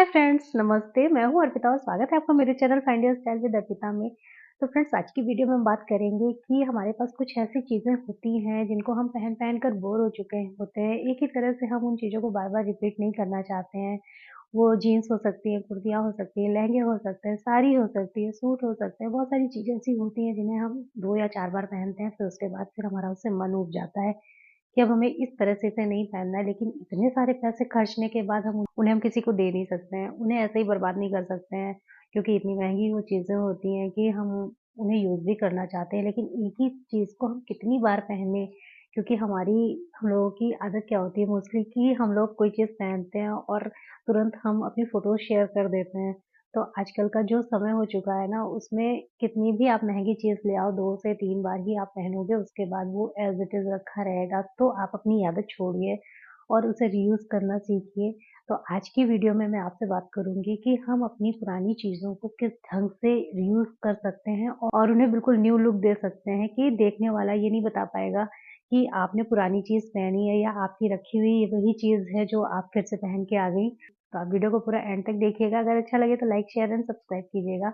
Friends, नमस्ते। मैं हूँ अर्पिता और स्वागत है आपका मेरे channel find your style with Arpita में। तो फ्रेंड्स, आज की वीडियो में हम बात करेंगे कि हमारे पास कुछ ऐसी चीज़ें होती हैं जिनको हम पहन कर बोर हो चुके होते हैं। एक ही तरह से हम उन चीज़ों को बार-बार रिपीट नहीं करना चाहते हैं। वो जीन्स हो सकती है, कुर्तियाँ हो सकती हैं, लहंगे हो सकते हैं, साड़ी हो सकती है, सूट हो सकते हैं। बहुत सारी चीज़ें ऐसी होती हैं जिन्हें हम 2 या 4 बार पहनते हैं, फिर उसके बाद हमारा उससे मन ऊब जाता है कि अब हमें इस तरह से इसे नहीं पहनना है। लेकिन इतने सारे पैसे खर्चने के बाद हम उन्हें किसी को दे नहीं सकते हैं, उन्हें ऐसे ही बर्बाद नहीं कर सकते हैं, क्योंकि इतनी महँगी वो चीज़ें होती हैं कि हम उन्हें यूज़ भी करना चाहते हैं, लेकिन एक ही चीज़ को हम कितनी बार पहने, क्योंकि हम लोगों की आदत क्या होती है मोस्टली कि हम लोग कोई चीज़ पहनते हैं और तुरंत हम अपनी फ़ोटोज़ शेयर कर देते हैं। तो आजकल का जो समय हो चुका है ना, उसमें कितनी भी आप महँगी चीज़ ले आओ, 2 से 3 बार ही आप पहनोगे, उसके बाद वो एज़ इट इज़ रखा रहेगा। तो आप अपनी आदत छोड़िए और उसे रीयूज़ करना सीखिए। तो आज की वीडियो में मैं आपसे बात करूँगी कि हम अपनी पुरानी चीज़ों को किस ढंग से रीयूज़ कर सकते हैं और उन्हें बिल्कुल न्यू लुक दे सकते हैं कि देखने वाला ये नहीं बता पाएगा कि आपने पुरानी चीज़ पहनी है या आपकी रखी हुई वही चीज़ है जो आप फिर से पहन के आ गई। तो आप वीडियो को पूरा एंड तक देखिएगा। अगर अच्छा लगे तो लाइक, शेयर एंड सब्सक्राइब कीजिएगा।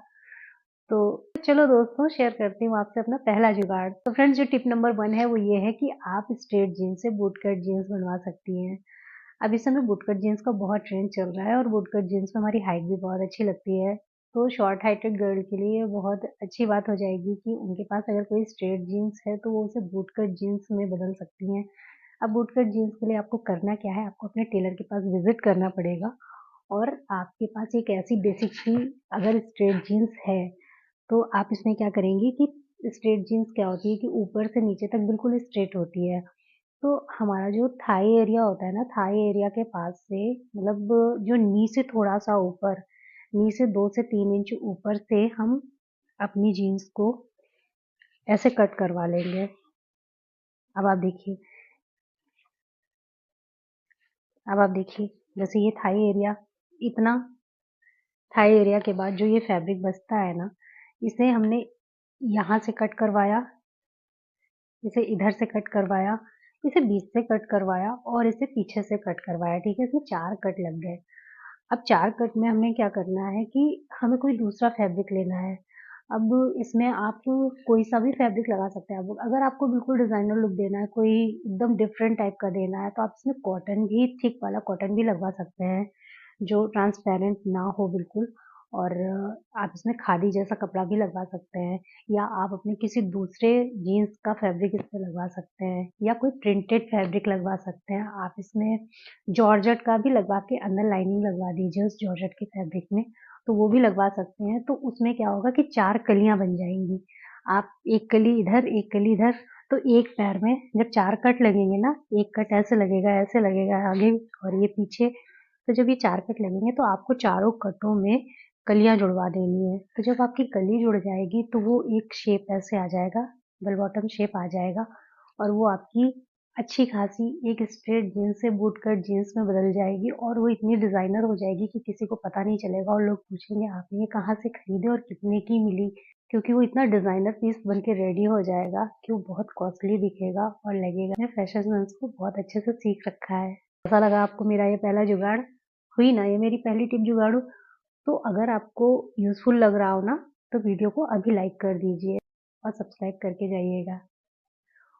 तो चलो दोस्तों, शेयर करती हूँ आपसे अपना पहला जुगाड़। तो फ्रेंड्स, जो टिप नंबर 1 है वो ये है कि आप स्ट्रेट जीन्स से बूट कट जीन्स बनवा सकती हैं। अब इस समय बूट कट जीन्स का बहुत ट्रेंड चल रहा है और बूट कट जीन्स में हमारी हाइट भी बहुत अच्छी लगती है। तो शॉर्ट हाइटेड गर्ल के लिए ये बहुत अच्छी बात हो जाएगी कि उनके पास अगर कोई स्ट्रेट जीन्स है तो वो उसे बूट कट जीन्स में बदल सकती हैं। अब बूट कट जीन्स के लिए आपको करना क्या है, आपको अपने टेलर के पास विज़िट करना पड़ेगा और आपके पास एक ऐसी बेसिक सी अगर स्ट्रेट जीन्स है, तो आप इसमें क्या करेंगी कि स्ट्रेट जीन्स क्या होती है कि ऊपर से नीचे तक बिल्कुल स्ट्रेट होती है। तो हमारा जो थाई एरिया होता है ना, थाई एरिया के पास से मतलब जो नी से थोड़ा-सा ऊपर, नी से 2 से 3 इंच ऊपर से हम अपनी जीन्स को ऐसे कट करवा लेंगे। अब आप देखिए अब आप देखिए, जैसे ये थाई एरिया, इतना थाई एरिया के बाद जो ये फैब्रिक बचता है ना, इसे हमने यहाँ से कट करवाया, इसे इधर से कट करवाया, इसे बीच से कट करवाया और इसे पीछे से कट करवाया, ठीक है? इसमें 4 कट लग गए। अब 4 कट में हमें क्या करना है कि हमें कोई दूसरा फैब्रिक लेना है। अब इसमें आप कोई-सा भी फैब्रिक लगा सकते हैं। अब अगर आपको बिल्कुल डिज़ाइनर लुक देना है, कोई एकदम डिफरेंट टाइप का देना है, तो आप इसमें कॉटन भी, थिक वाला कॉटन भी लगवा सकते हैं, जो ट्रांसपेरेंट ना हो बिल्कुल। और आप इसमें खादी जैसा कपड़ा भी लगवा सकते हैं या आप अपने किसी दूसरे जीन्स का फैब्रिक इस पे लगवा सकते हैं या कोई प्रिंटेड फैब्रिक लगवा सकते हैं। आप इसमें जॉर्जेट का भी लगवा के अंदर लाइनिंग लगवा दीजिए उस जॉर्जेट के फैब्रिक में, तो वो भी लगवा सकते हैं। तो उसमें क्या होगा कि 4 कलियाँ बन जाएँगी। आप 1 कली इधर, 1 कली इधर, तो एक पैर में जब 4 कट लगेंगे ना, 1 कट ऐसे लगेगा आगे और ये पीछे, तो जब ये 4 कट लगेंगे तो आपको चारों कटों में कलियाँ जुड़वा देनी है। तो जब आपकी कली जुड़ जाएगी तो वो एक शेप ऐसे आ जाएगा, बेल बॉटम शेप आ जाएगा और वो आपकी अच्छी खासी एक स्ट्रेट जीन्स से बूट कट जीन्स में बदल जाएगी और वो इतनी डिज़ाइनर हो जाएगी कि किसी को पता नहीं चलेगा और लोग पूछेंगे आपने ये कहाँ से खरीदे और कितने की मिली? क्योंकि वो इतना डिज़ाइनर पीस बन के रेडी हो जाएगा कि वो बहुत कॉस्टली दिखेगा और लगेगा मैंने फैशन सेंस को बहुत अच्छे से सीख रखा है। कैसा लगा आपको मेरा ये पहला जुगाड़? हुई ना ये मेरी पहली टिप जुगाड़ू? तो अगर आपको यूज़फुल लग रहा हो ना, तो वीडियो को अभी लाइक कर दीजिए और सब्सक्राइब करके जाइएगा।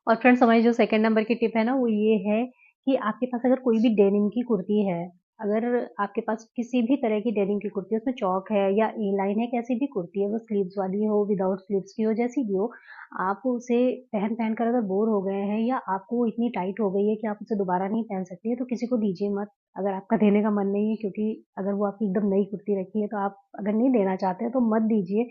और फ्रेंड्स, हमारी जो सेकंड नंबर की टिप है ना, वो ये है कि आपके पास अगर कोई भी डेनिम की कुर्ती है, अगर आपके पास किसी भी तरह की डेनिम की कुर्ती है, उसमें चौक है या ए लाइन है, कैसी भी कुर्ती है, वो स्लीव्स वाली हो, विदाउट स्लीव्स की हो, जैसी भी हो, आप उसे पहन-पहन कर अगर बोर हो गए हैं या आपको वो इतनी टाइट हो गई है कि आप उसे दोबारा नहीं पहन सकती हैं, तो किसी को दीजिए मत। अगर आपका देने का मन नहीं है, क्योंकि अगर वो आपकी एकदम नई कुर्ती रखी है, तो आप अगर नहीं देना चाहते हैं, तो मत दीजिए।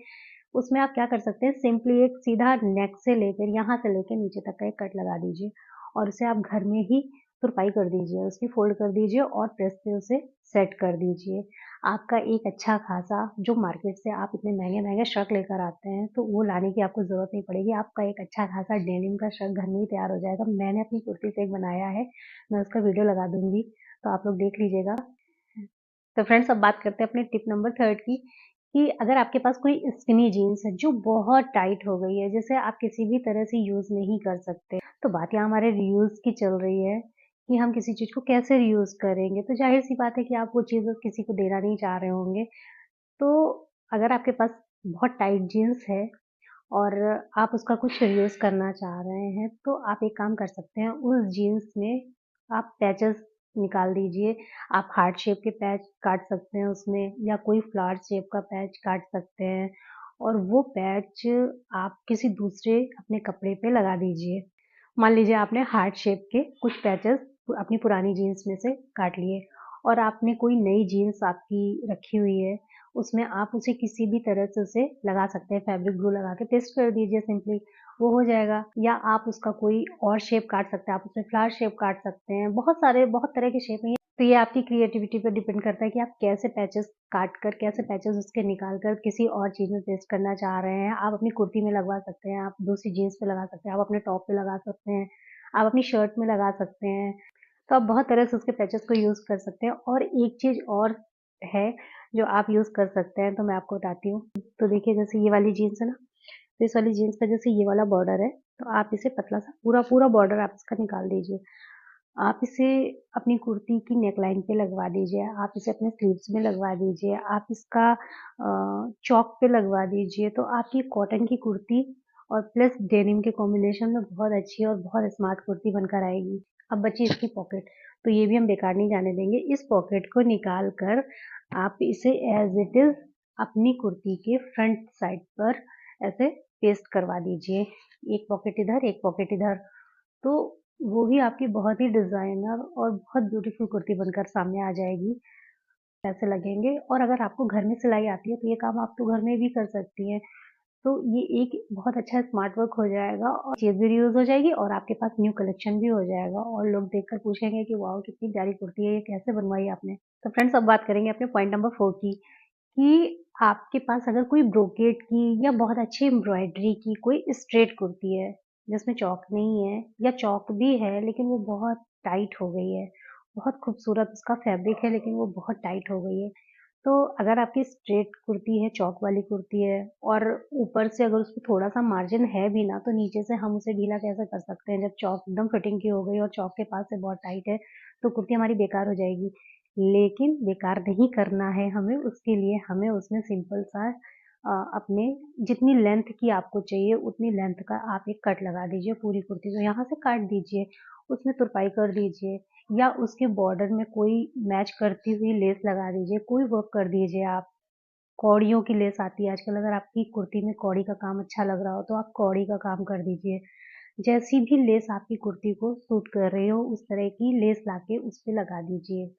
उसमें आप क्या कर सकते हैं, सिंपली एक सीधा नेक से लेकर यहाँ से लेके नीचे तक का एक कट लगा दीजिए और उसे आप घर में ही तुरपाई कर दीजिए, उसकी फ़ोल्ड कर दीजिए और प्रेस से उसे सेट कर दीजिए। आपका एक अच्छा खासा जो मार्केट से आप इतने महँगे-महँगे शर्ट लेकर आते हैं, तो वो लाने की आपको ज़रूरत नहीं पड़ेगी। आपका एक अच्छा खासा डेनिम का शर्ट घर में ही तैयार हो जाएगा। मैंने अपनी कुर्ती से एक बनाया है, मैं उसका वीडियो लगा दूँगी, तो आप लोग देख लीजिएगा। तो फ्रेंड्स, अब बात करते हैं अपने टिप नंबर 3 की, कि अगर आपके पास कोई स्किनी जीन्स है जो बहुत टाइट हो गई है, जिसे आप किसी भी तरह से यूज़ नहीं कर सकते, तो बात यहाँ हमारे रीयूज़ की चल रही है कि हम किसी चीज़ को कैसे रीयूज़ करेंगे, तो ज़ाहिर-सी बात है कि आप वो चीज़ किसी को देना नहीं चाह रहे होंगे। तो अगर आपके पास बहुत टाइट जीन्स है और आप उसका कुछ रीयूज़ करना चाह रहे हैं, तो आप एक काम कर सकते हैं, उस जीन्स में आप पैचेज़ निकाल दीजिए। आप हार्ट शेप के पैच काट सकते हैं उसमें या कोई फ्लावर शेप का पैच काट सकते हैं और वो पैच आप किसी दूसरे अपने कपड़े पे लगा दीजिए। मान लीजिए आपने हार्ट शेप के कुछ पैचेज़ अपनी पुरानी जीन्स में से काट लिए और आपने कोई नई जीन्स आपकी रखी हुई है, उसमें आप उसे किसी भी तरह से उसे लगा सकते हैं, फैब्रिक ग्लू लगा के पेस्ट कर दीजिए सिंपली, वो हो जाएगा। या आप उसका कोई और शेप काट सकते हैं, आप उसमें फ्लावर शेप काट सकते हैं, बहुत तरह के शेप हैं। तो ये आपकी क्रिएटिविटी पे डिपेंड करता है कि आप कैसे पैचेज़ काट कर, कैसे पैचेज़ उसके निकाल कर किसी और चीज़ में पेस्ट करना चाह रहे हैं। आप अपनी कुर्ती में लगवा सकते हैं, आप दूसरी जीन्स पे लगा सकते हैं, आप अपने टॉप पे लगा सकते हैं, आप अपनी शर्ट में लगा सकते हैं। तो आप बहुत तरह से उसके पैचेज़ को यूज़ कर सकते हैं और एक चीज़ और है जो आप यूज़ कर सकते हैं, तो मैं आपको बताती हूँ। तो देखिए जैसे ये वाली जीन्स है ना, तो इस वाली जीन्स का जैसे ये वाला बॉर्डर है, तो आप इसे पतला-सा पूरा बॉर्डर आप इसका निकाल दीजिए। आप इसे अपनी कुर्ती की नेकलाइन पे लगवा दीजिए, आप इसे अपने स्लीव्स में लगवा दीजिए, आप इसका चॉक पे लगवा दीजिए, तो आपकी कॉटन की कुर्ती और प्लस डेनिम के कॉम्बिनेशन में बहुत अच्छी और बहुत स्मार्ट कुर्ती बनकर आएगी। अब बची इसकी पॉकेट, तो ये भी हम बेकार नहीं जाने देंगे। इस पॉकेट को निकाल कर आप इसे एज़ इट इज़ अपनी कुर्ती के फ्रंट साइड पर ऐसे पेस्ट करवा दीजिए। एक पॉकेट इधर, एक पॉकेट इधर। तो वो भी आपकी बहुत ही डिज़ाइनर और बहुत ब्यूटीफुल कुर्ती बनकर सामने आ जाएगी। पैसे लगेंगे और अगर आपको घर में सिलाई आती है तो ये काम आप तो घर में भी कर सकती हैं। तो ये एक बहुत अच्छा स्मार्ट वर्क हो जाएगा और चीज़ भी रीयूज़ हो जाएगी और आपके पास न्यू कलेक्शन भी हो जाएगा और लोग देखकर पूछेंगे कि वाओ! कितनी प्यारी कुर्ती है, ये कैसे बनवाई आपने? तो फ्रेंड्स अब बात करेंगे अपने पॉइंट नंबर 4 की, कि आपके पास अगर कोई ब्रोकेड की या बहुत अच्छी एम्ब्रॉयडरी की कोई स्ट्रेट कुर्ती है, जिसमें चौक नहीं है या चौक भी है लेकिन वो बहुत टाइट हो गई है, बहुत खूबसूरत उसका फैब्रिक है लेकिन वो बहुत टाइट हो गई है। तो अगर आपकी स्ट्रेट कुर्ती है, चौक वाली कुर्ती है और ऊपर से अगर उसमें थोड़ा-सा मार्जिन है भी ना, तो नीचे से हम उसे ढीला कैसे कर सकते हैं? जब चौक एकदम फिटिंग की हो गई और चौक के पास से बहुत टाइट है, तो कुर्ती हमारी बेकार हो जाएगी। लेकिन बेकार नहीं करना है हमें, उसके लिए हमें उसमें सिंपल सा अपने जितनी लेंथ की आपको चाहिए, उतनी लेंथ का आप एक कट लगा दीजिए पूरी कुर्ती को। यहाँ से काट दीजिए, उसमें तुरपाई कर दीजिए या उसके बॉर्डर में कोई मैच करती हुई लेस लगा दीजिए, कोई वर्क कर दीजिए आप। कौड़ियों की लेस आती है आजकल, अगर आपकी कुर्ती में कौड़ी का काम अच्छा लग रहा हो, तो आप कौड़ी का काम कर दीजिए। जैसी भी लेस आपकी कुर्ती को सूट कर रही हो, उस तरह की लेस लाके उस पे लगा दीजिए।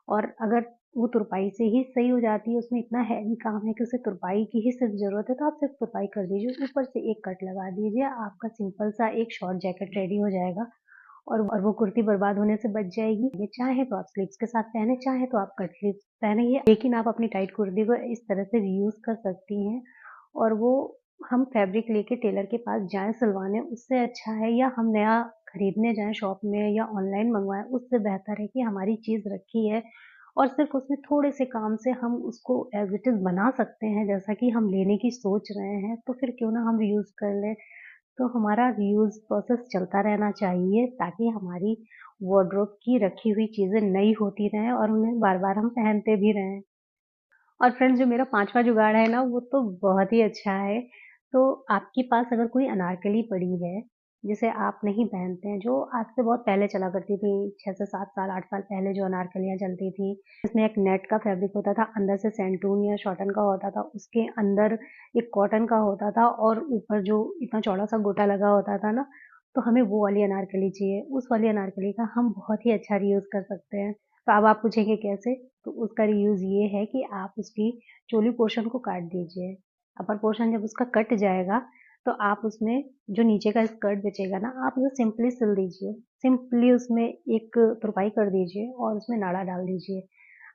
और अगर वो तुरपाई से ही सही हो जाती है, उसमें इतना हैवी काम है कि उसे तुरपाई की ही सिर्फ़ ज़रूरत है, तो आप सिर्फ़ तुरपाई कर दीजिए, ऊपर से एक कट लगा दीजिए, आपका सिंपल सा एक शॉर्ट जैकेट रेडी हो जाएगा। और वो कुर्ती बर्बाद होने से बच जाएगी। ये चाहे तो आप स्लीव्स के साथ पहने, चाहे तो आप कट स्लीव्स पहनिए, लेकिन आप अपनी टाइट कुर्ती को इस तरह से रीयूज़ कर सकती हैं और वो हम फैब्रिक लेके टेलर के पास जाएँ सिलवाने, उससे अच्छा है या हम नया खरीदने जाएँ शॉप में या ऑनलाइन मँगवाएँ, उससे बेहतर है कि हमारी चीज़ रखी है और सिर्फ़ उसमें थोड़े से काम से हम उसको एज़ इट इज़ बना सकते हैं, जैसा कि हम लेने की सोच रहे हैं, तो फिर क्यों ना हम रीयूज़ कर लें। तो हमारा रीयूज़ प्रोसेस चलता रहना चाहिए ताकि हमारी वार्डरोब की रखी हुई चीज़ें नई होती रहें और उन्हें बार-बार हम पहनते भी रहें। और फ्रेंड्स जो मेरा 5वाँ जुगाड़ है ना, वो तो बहुत ही अच्छा है। तो आपके पास अगर कोई अनारकली पड़ी है, जिसे आप नहीं पहनते हैं, जो आज से बहुत पहले चला करती थी, 6 से 7 साल, 8 साल पहले जो अनारकलियाँ चलती थी, इसमें एक नेट का फैब्रिक होता था, अंदर से सैंटून या शॉटन का होता था, उसके अंदर एक कॉटन का होता था और ऊपर जो इतना चौड़ा-सा गोटा लगा होता था ना, तो हमें वो वाली अनारकली चाहिए। उस वाली अनारकली का हम बहुत ही अच्छा रीयूज़ कर सकते हैं। तो अब आप पूछेंगे कैसे? तो उसका रीयूज़ ये है कि आप उसकी चोली पोर्शन को काट दीजिए। अपर पोर्शन जब उसका कट जाएगा, तो आप उसमें जो नीचे का स्कर्ट बचेगा ना, आप उसे सिंपली सिल दीजिए। सिंपली उसमें एक तुरपाई कर दीजिए और उसमें नाड़ा डाल दीजिए।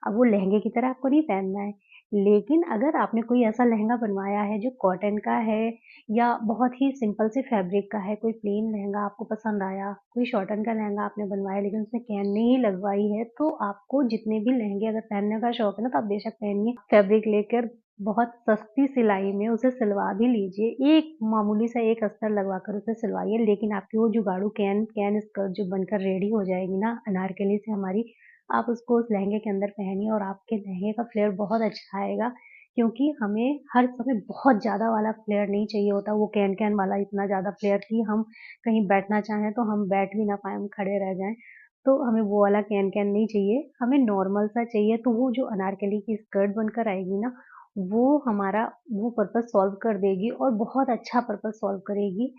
अब वो लहंगे की तरह आपको नहीं पहनना है, लेकिन अगर आपने कोई ऐसा लहंगा बनवाया है जो कॉटन का है या बहुत ही सिंपल से फैब्रिक का है, कोई प्लेन लहंगा आपको पसंद आया, कोई कॉटन का लहंगा आपने बनवाया लेकिन उसमें कैन नहीं लगवाई है, तो आपको जितने भी लहंगे अगर पहनने का शौक है ना, तो आप बेशक पहनिए। फैब्रिक लेकर बहुत सस्ती सिलाई में उसे सिलवा भी लीजिए। एक मामूली सा एक अस्तर लगवाकर उसे सिलवाइए, लेकिन आपकी वो जुगाड़ू कैन स्कर्ट जो बनकर रेडी हो जाएगी ना अनारकली से हमारी, आप उसको उस लहंगे के अंदर पहनिए और आपके लहंगे का फ्लेयर बहुत अच्छा आएगा। क्योंकि हमें हर समय बहुत ज़्यादा वाला फ्लेयर नहीं चाहिए होता, वो कैन वाला इतना ज़्यादा फ्लेयर कि हम कहीं बैठना चाहें तो हम बैठ भी ना पाएँ, हम खड़े रह जाएँ। तो हमें वो वाला कैन नहीं चाहिए, हमें नॉर्मल सा चाहिए। तो वो जो अनारकली की स्कर्ट बनकर आएगी ना, वो हमारा वो पर्पस सॉल्व कर देगी और बहुत अच्छा पर्पस सॉल्व करेगी।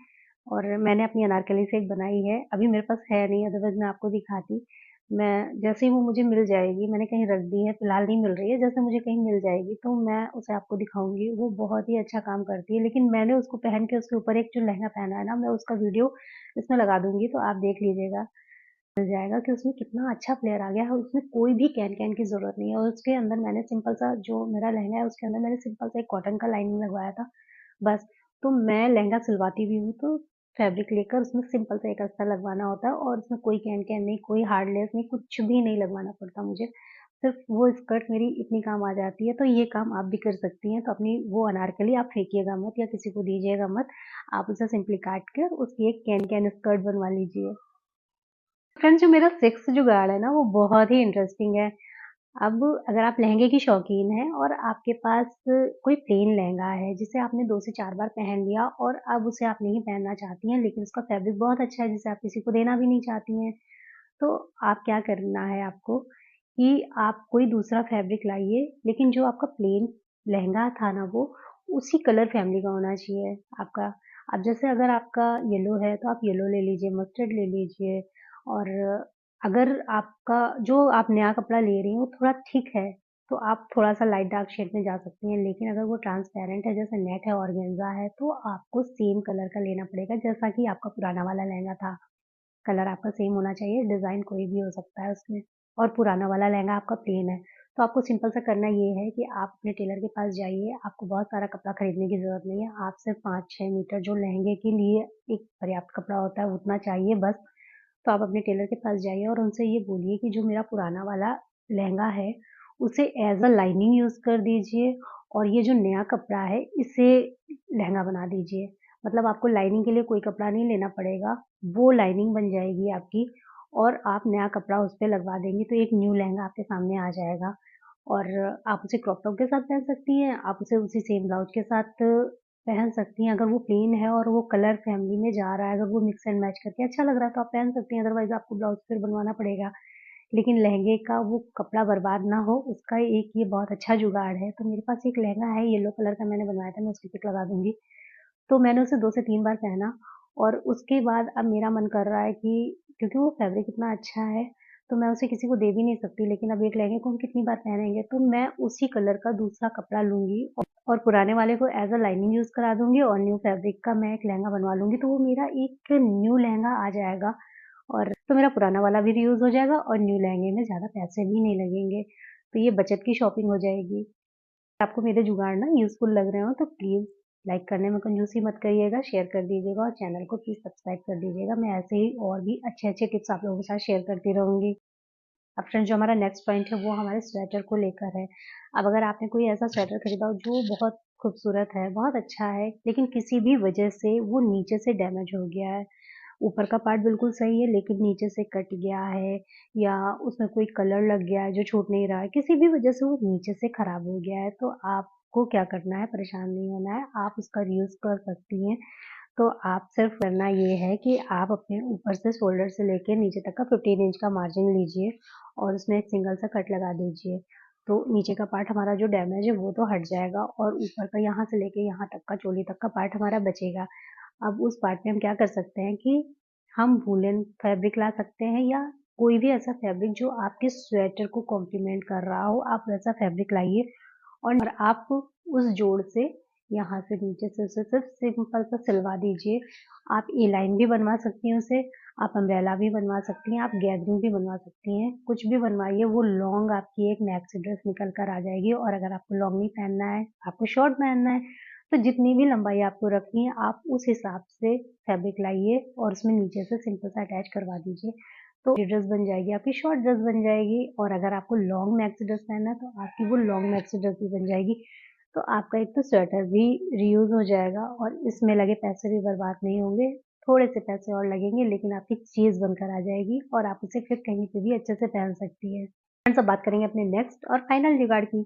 और मैंने अपनी अनारकली से एक बनाई है, अभी मेरे पास है नहीं, अदरवाइज़ मैं आपको दिखाती। मैं जैसे ही वो मुझे मिल जाएगी, मैंने कहीं रख दी है, फिलहाल नहीं मिल रही है, जैसे मुझे कहीं मिल जाएगी तो मैं उसे आपको दिखाऊँगी। वो बहुत ही अच्छा काम करती है, लेकिन मैंने उसको पहन के उसके ऊपर एक जो लहंगा पहना है ना, मैं उसका वीडियो इसमें लगा दूँगी तो आप देख लीजिएगा। मिल जाएगा कि उसमें कितना अच्छा फ्लेयर आ गया है, उसमें कोई भी कैन-कैन की ज़रूरत नहीं है और उसके अंदर मैंने सिंपल सा जो मेरा लहंगा है उसके अंदर मैंने सिंपल सा एक कॉटन का लाइनिंग लगवाया था, बस। तो मैं लहंगा सिलवाती भी हूँ तो फैब्रिक लेकर उसमें सिंपल सा एक अस्तर लगवाना होता है और उसमें कोई कैन-कैन नहीं, कोई हार्ड लेस नहीं, कुछ भी नहीं लगवाना पड़ता मुझे। सिर्फ़ वो स्कर्ट मेरी इतनी काम आ जाती है, तो ये काम आप भी कर सकती हैं। तो अपनी वो अनारकली आप फेंकिएगा मत या किसी को दीजिएगा मत, आप उसे सिंपली काट कर उसकी एक कैन-कैन स्कर्ट बनवा लीजिए। फ्रेंड्स जो मेरा 6th जुगाड़ है ना वो बहुत ही इंटरेस्टिंग है। अब अगर आप लहंगे की शौकीन हैं और आपके पास कोई प्लेन लहंगा है जिसे आपने 2 से 4 बार पहन लिया और अब उसे आप नहीं पहनना चाहती हैं लेकिन उसका फैब्रिक बहुत अच्छा है जिसे आप किसी को देना भी नहीं चाहती हैं, तो आप क्या करना है आपको कि आप कोई दूसरा फैब्रिक लाइए लेकिन जो आपका प्लेन लहंगा था ना वो उसी कलर फैमिली का होना चाहिए आपका। अब जैसे अगर आपका येलो है तो आप येलो ले लीजिए, मस्टर्ड ले लीजिए और अगर आपका जो आप नया कपड़ा ले रही हैं वो थोड़ा थिक है, तो आप थोड़ा-सा लाइट डार्क शेड में जा सकती हैं। लेकिन अगर वो ट्रांसपेरेंट है जैसे नेट है, ऑर्गेन्जा है, तो आपको सेम कलर का लेना पड़ेगा जैसा कि आपका पुराना वाला लहंगा था। कलर आपका सेम होना चाहिए, डिज़ाइन कोई भी हो सकता है उसमें और पुराना वाला लहंगा आपका प्लेन है। तो आपको सिंपल सा करना ये है कि आप अपने टेलर के पास जाइए, आपको बहुत सारा कपड़ा खरीदने की ज़रूरत नहीं है, आप सिर्फ 5-6 मीटर जो लहंगे के लिए एक पर्याप्त कपड़ा होता है उतना चाहिए बस। तो आप अपने टेलर के पास जाइए और उनसे ये बोलिए कि जो मेरा पुराना वाला लहंगा है, उसे एज़ अ लाइनिंग यूज़ कर दीजिए और ये जो नया कपड़ा है, इसे लहंगा बना दीजिए। मतलब आपको लाइनिंग के लिए कोई कपड़ा नहीं लेना पड़ेगा, वो लाइनिंग बन जाएगी आपकी और आप नया कपड़ा उस पे लगवा देंगी, तो एक न्यू लहंगा आपके सामने आ जाएगा और आप उसे क्रॉप टॉप के साथ पहन सकती हैं, आप उसे उसी सेम ब्लाउज के साथ पहन सकती हैं। अगर वो प्लेन है और वो कलर फैमिली में जा रहा है, अगर वो मिक्स एंड मैच करके अच्छा लग रहा है तो आप पहन सकती हैं, अदरवाइज़ आपको ब्लाउज़ फिर बनवाना पड़ेगा। लेकिन लहंगे का वो कपड़ा बर्बाद ना हो, उसका एक ये बहुत अच्छा जुगाड़ है। तो मेरे पास एक लहंगा है येलो कलर का मैंने बनवाया था, मैं उसकी पिक लगा दूँगी। तो मैंने उसे 2 से 3 बार पहना और उसके बाद अब मेरा मन कर रहा है कि क्योंकि वो फैब्रिक इतना अच्छा है, तो मैं उसे किसी को दे भी नहीं सकती, लेकिन अब एक लहंगे को हम कितनी बार पहनेंगे, तो मैं उसी कलर का दूसरा कपड़ा लूँगी और पुराने वाले को एज़ अ लाइनिंग यूज़ करा दूँगी और न्यू फैब्रिक का मैं एक लहंगा बनवा लूँगी, तो वो मेरा एक न्यू लहंगा आ जाएगा और तो मेरा पुराना वाला भी रीयूज़ हो जाएगा और न्यू लहंगे में ज़्यादा पैसे भी नहीं लगेंगे। तो ये बचत की शॉपिंग हो जाएगी। आपको मेरे जुगाड़ ना यूज़फुल लग रहे हो तो प्लीज़ लाइक करने में कंजूसी मत करिएगा, शेयर कर दीजिएगा और चैनल को प्लीज़ सब्सक्राइब कर दीजिएगा। मैं ऐसे ही और भी अच्छे-अच्छे टिप्स आप लोगों के साथ शेयर करती रहूँगी। अब फ्रेंड्स जो हमारा नेक्स्ट पॉइंट है वो हमारे स्वेटर को लेकर है। अब अगर आपने कोई ऐसा स्वेटर खरीदा हो जो बहुत खूबसूरत है, बहुत अच्छा है, लेकिन किसी भी वजह से वो नीचे से डैमेज हो गया है, ऊपर का पार्ट बिल्कुल सही है लेकिन नीचे से कट गया है या उसमें कोई कलर लग गया है जो छूट नहीं रहा है, किसी भी वजह से वो नीचे से खराब हो गया है, तो आपको क्या करना है, परेशान नहीं होना है, आप उसका रीयूज़ कर सकती हैं। तो आप सिर्फ करना ये है कि आप अपने ऊपर से शोल्डर से लेके नीचे तक का 15 इंच का मार्जिन लीजिए और उसमें एक सिंगल सा कट लगा दीजिए। तो नीचे का पार्ट हमारा जो डैमेज है वो तो हट जाएगा और ऊपर का यहाँ से लेके यहाँ तक का चोली तक का पार्ट हमारा बचेगा। अब उस पार्ट में हम क्या कर सकते हैं कि हम वूलन फैब्रिक ला सकते हैं या कोई भी ऐसा फैब्रिक जो आपके स्वेटर को कॉम्प्लीमेंट कर रहा हो, आप वैसा फैब्रिक लाइए और आप उस जोड़ से यहाँ से नीचे से उसे सिर्फ सिंपल सा सिलवा दीजिए। आप ए लाइन भी बनवा सकती हैं उसे, आप अम्ब्रेला भी बनवा सकती हैं, आप गैदरिंग भी बनवा सकती हैं, कुछ भी बनवाइए, वो लॉन्ग आपकी एक मैक्सी ड्रेस निकल कर आ जाएगी। और अगर आपको लॉन्ग नहीं पहनना है, आपको शॉर्ट पहनना है, तो जितनी भी लंबाई आपको रखनी है, आप उस हिसाब से फैब्रिक लाइए और उसमें नीचे से सिंपल सा अटैच करवा दीजिए। तो ये ड्रेस बन जाएगी, आपकी शॉर्ट ड्रेस बन जाएगी और अगर आपको लॉन्ग मैक्सी ड्रेस पहनना है, तो आपकी वो लॉन्ग मैक्सी ड्रेस भी बन जाएगी। तो आपका एक तो स्वेटर भी रीयूज़ हो जाएगा और इसमें लगे पैसे भी बर्बाद नहीं होंगे। थोड़े से पैसे और लगेंगे लेकिन आपकी चीज़ बनकर आ जाएगी और आप उसे फिर कहीं पे भी अच्छे से पहन सकती हैं। फ्रेंड्स, अब बात करेंगे अपने नेक्स्ट और फाइनल जुगाड़ की।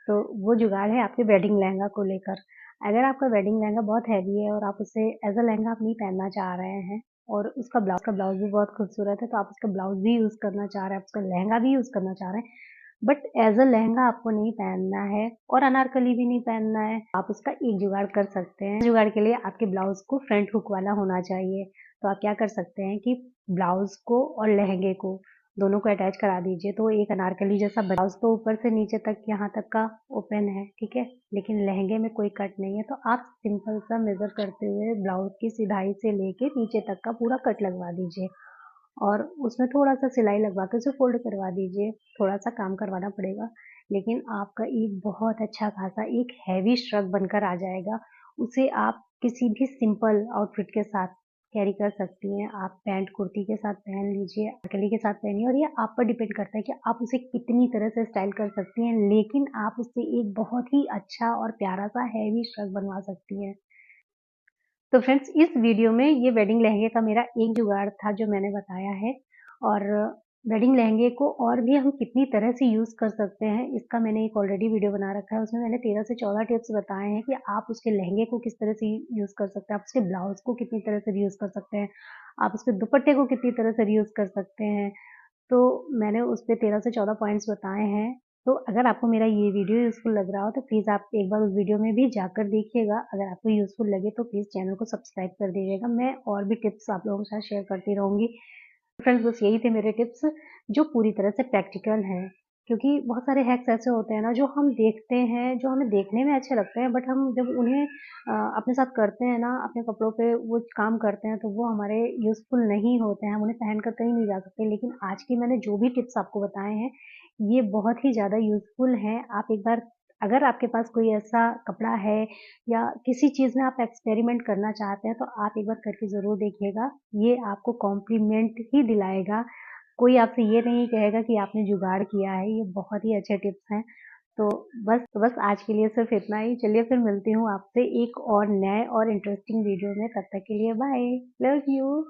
तो वो जुगाड़ है आपके वेडिंग लहंगा को लेकर। अगर आपका वेडिंग लहंगा बहुत हैवी है और आप उसे एज़ अ लहंगा आप नहीं पहनना चाह रहे हैं और उसका ब्लाउज़ भी बहुत खूबसूरत है, तो आप उसका ब्लाउज़ भी यूज़ करना चाह रहे हैं, आप उसका लहंगा भी यूज़ करना चाह रहे हैं, बट एज़ अ लहंगा आपको नहीं पहनना है और अनारकली भी नहीं पहनना है। आप उसका एक जुगाड़ कर सकते हैं। जुगाड़ के लिए आपके ब्लाउज़ को फ्रंट हुक वाला होना चाहिए। तो आप क्या कर सकते हैं कि ब्लाउज़ को और लहंगे को दोनों को अटैच करा दीजिए, तो एक अनारकली जैसा ब्लाउज़ तो ऊपर से नीचे तक यहाँ तक का ओपन है, ठीक है? लेकिन लहंगे में कोई कट नहीं है, तो आप सिंपल सा मेज़र करते हुए ब्लाउज़ की सिधाई से लेके नीचे तक का पूरा कट लगवा दीजिए और उसमें थोड़ा-सा सिलाई लगवा के उसे फ़ोल्ड करवा दीजिए। थोड़ा-सा काम करवाना पड़ेगा, लेकिन आपका एक बहुत अच्छा खासा एक हेवी श्रग बनकर आ जाएगा। उसे आप किसी भी सिंपल आउटफिट के साथ कैरी कर सकती हैं। आप पैंट कुर्ती के साथ पहन लीजिए, अनारकली के साथ पहनिए और ये आप पर डिपेंड करता है कि आप उसे कितनी तरह से स्टाइल कर सकती हैं, लेकिन आप उससे एक बहुत ही अच्छा और प्यारा-सा हेवी श्रग बनवा सकती हैं। तो फ्रेंड्स, इस वीडियो में ये वेडिंग लहंगे का मेरा एक जुगाड़ था जो मैंने बताया है और वेडिंग लहंगे को और भी हम कितनी तरह से यूज़ कर सकते हैं, इसका मैंने एक ऑलरेडी वीडियो बना रखा है। उसमें मैंने 13 से 14 टिप्स बताए हैं कि आप उसके लहंगे को किस तरह से यूज़ कर सकते हैं, आप उसके ब्लाउज़ को कितनी तरह से रीयूज़ कर सकते हैं, आप उसके दुपट्टे को कितनी तरह से रीयूज़ कर सकते हैं। तो मैंने उस पे 13 से 14 पॉइंट्स बताए हैं। तो अगर आपको मेरा ये वीडियो यूज़फुल लग रहा हो तो प्लीज़ आप एक बार उस वीडियो में भी जाकर देखिएगा। अगर आपको यूज़फुल लगे तो प्लीज़ चैनल को सब्सक्राइब कर दीजिएगा। मैं और भी टिप्स आप लोगों के साथ शेयर करती रहूँगी। फ्रेंड्स, बस यही थे मेरे टिप्स जो पूरी तरह से प्रैक्टिकल हैं। क्योंकि बहुत सारे हैक्स ऐसे होते हैं ना जो हम देखते हैं, जो हमें देखने में अच्छे लगते हैं, बट हम जब उन्हें अपने साथ करते हैं ना, अपने कपड़ों पे वो काम करते हैं तो वो हमारे यूज़फुल नहीं होते हैं, हम उन्हें पहन कर कहीं नहीं जा सकते। लेकिन आज की मैंने जो भी टिप्स आपको बताए हैं, ये बहुत ही ज़्यादा यूज़फुल हैं। आप एक बार अगर आपके पास कोई ऐसा कपड़ा है या किसी चीज़ में आप एक्सपेरिमेंट करना चाहते हैं, तो आप एक बार करके ज़रूर देखिएगा। ये आपको कॉम्प्लीमेंट ही दिलाएगा। कोई आपसे ये नहीं कहेगा कि आपने जुगाड़ किया है, ये बहुत ही अच्छे टिप्स हैं। तो बस आज के लिए सिर्फ़ इतना ही। चलिए फिर मिलती हूँ आपसे एक और नए और इंटरेस्टिंग वीडियो में, तब तक के लिए बाय। Love you.